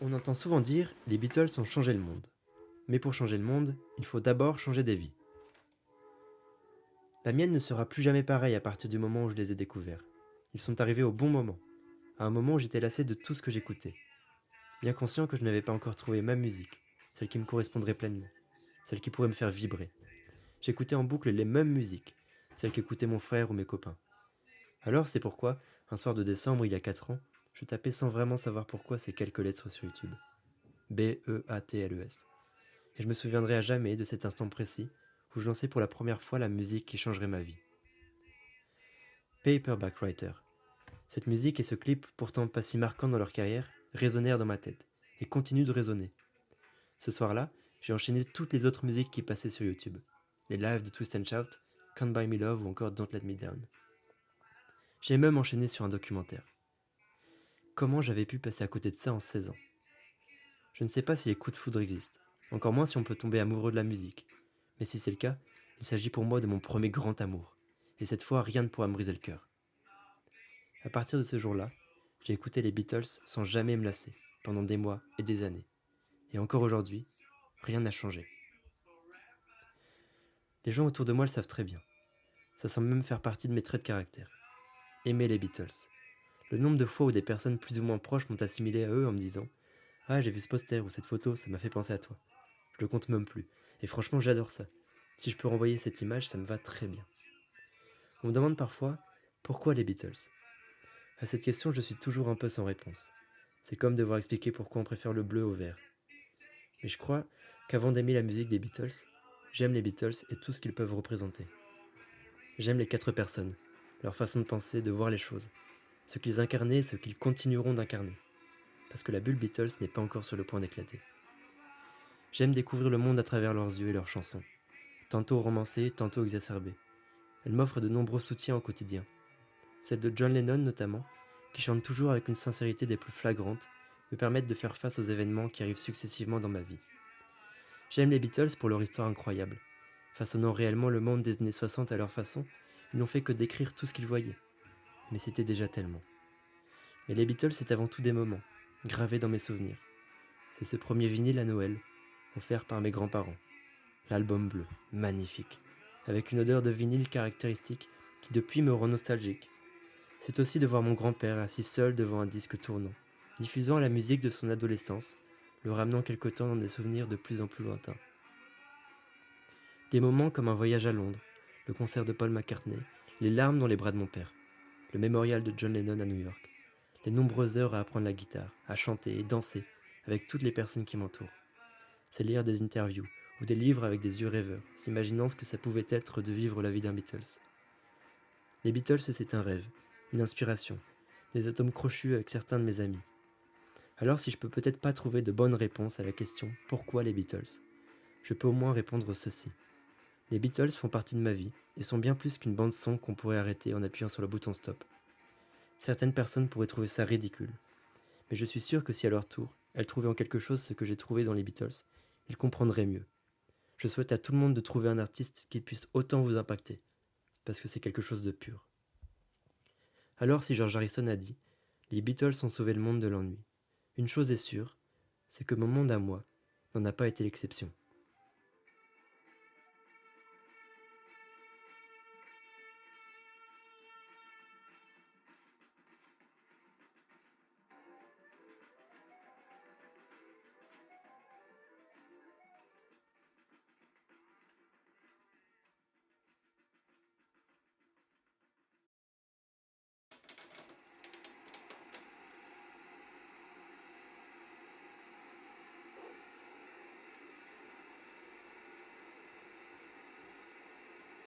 On entend souvent dire les Beatles ont changé le monde. Mais pour changer le monde, il faut d'abord changer des vies. La mienne ne sera plus jamais pareille à partir du moment où je les ai découverts. Ils sont arrivés au bon moment, à un moment où j'étais lassé de tout ce que j'écoutais, bien conscient que je n'avais pas encore trouvé ma musique, celle qui me correspondrait pleinement, celle qui pourrait me faire vibrer. J'écoutais en boucle les mêmes musiques, celles qu'écoutaient mon frère ou mes copains. Alors c'est pourquoi, un soir de décembre il y a 4 ans, je tapais sans vraiment savoir pourquoi ces quelques lettres sur YouTube. Beatles. Et je me souviendrai à jamais de cet instant précis où je lançais pour la première fois la musique qui changerait ma vie. Paperback Writer. Cette musique et ce clip, pourtant pas si marquants dans leur carrière, résonnèrent dans ma tête et continuent de résonner. Ce soir-là, j'ai enchaîné toutes les autres musiques qui passaient sur YouTube. Les lives de Twist and Shout, Can't Buy Me Love ou encore Don't Let Me Down. J'ai même enchaîné sur un documentaire. Comment j'avais pu passer à côté de ça en 16 ans? Je ne sais pas si les coups de foudre existent, encore moins si on peut tomber amoureux de la musique. Mais si c'est le cas, il s'agit pour moi de mon premier grand amour. Et cette fois, rien ne pourra me briser le cœur. À partir de ce jour-là, j'ai écouté les Beatles sans jamais me lasser, pendant des mois et des années. Et encore aujourd'hui, rien n'a changé. Les gens autour de moi le savent très bien. Ça semble même faire partie de mes traits de caractère. Aimer les Beatles. Le nombre de fois où des personnes plus ou moins proches m'ont assimilé à eux en me disant « Ah, j'ai vu ce poster ou cette photo, ça m'a fait penser à toi. » Je le compte même plus. Et franchement, j'adore ça. Si je peux renvoyer cette image, ça me va très bien. On me demande parfois pourquoi les Beatles. À cette question, je suis toujours un peu sans réponse. C'est comme devoir expliquer pourquoi on préfère le bleu au vert. Mais je crois qu'avant d'aimer la musique des Beatles, j'aime les Beatles et tout ce qu'ils peuvent représenter. J'aime les 4 personnes, leur façon de penser, de voir les choses, ce qu'ils incarnaient et ce qu'ils continueront d'incarner. Parce que la bulle Beatles n'est pas encore sur le point d'éclater. J'aime découvrir le monde à travers leurs yeux et leurs chansons, tantôt romancées, tantôt exacerbées. Elles m'offrent de nombreux soutiens au quotidien. Celle de John Lennon notamment, qui chante toujours avec une sincérité des plus flagrantes, me permettent de faire face aux événements qui arrivent successivement dans ma vie. J'aime les Beatles pour leur histoire incroyable. Façonnant réellement le monde des années 60 à leur façon, ils n'ont fait que décrire tout ce qu'ils voyaient. Mais c'était déjà tellement. Mais les Beatles, c'est avant tout des moments, gravés dans mes souvenirs. C'est ce premier vinyle à Noël, offert par mes grands-parents. L'album bleu, magnifique, avec une odeur de vinyle caractéristique qui depuis me rend nostalgique. C'est aussi de voir mon grand-père assis seul devant un disque tournant, diffusant la musique de son adolescence, le ramenant quelque temps dans des souvenirs de plus en plus lointains. Des moments comme un voyage à Londres, le concert de Paul McCartney, les larmes dans les bras de mon père, le mémorial de John Lennon à New York, les nombreuses heures à apprendre la guitare, à chanter et danser avec toutes les personnes qui m'entourent. C'est lire des interviews ou des livres avec des yeux rêveurs, s'imaginant ce que ça pouvait être de vivre la vie d'un Beatles. Les Beatles, c'est un rêve, une inspiration, des atomes crochus avec certains de mes amis. Alors si je peux peut-être pas trouver de bonne réponse à la question « Pourquoi les Beatles ?», je peux au moins répondre ceci. Les Beatles font partie de ma vie et sont bien plus qu'une bande-son qu'on pourrait arrêter en appuyant sur le bouton stop. Certaines personnes pourraient trouver ça ridicule, mais je suis sûr que si à leur tour, elles trouvaient en quelque chose ce que j'ai trouvé dans les Beatles, ils comprendraient mieux. Je souhaite à tout le monde de trouver un artiste qui puisse autant vous impacter, parce que c'est quelque chose de pur. Alors si George Harrison a dit « Les Beatles ont sauvé le monde de l'ennui », une chose est sûre, c'est que mon monde à moi n'en a pas été l'exception.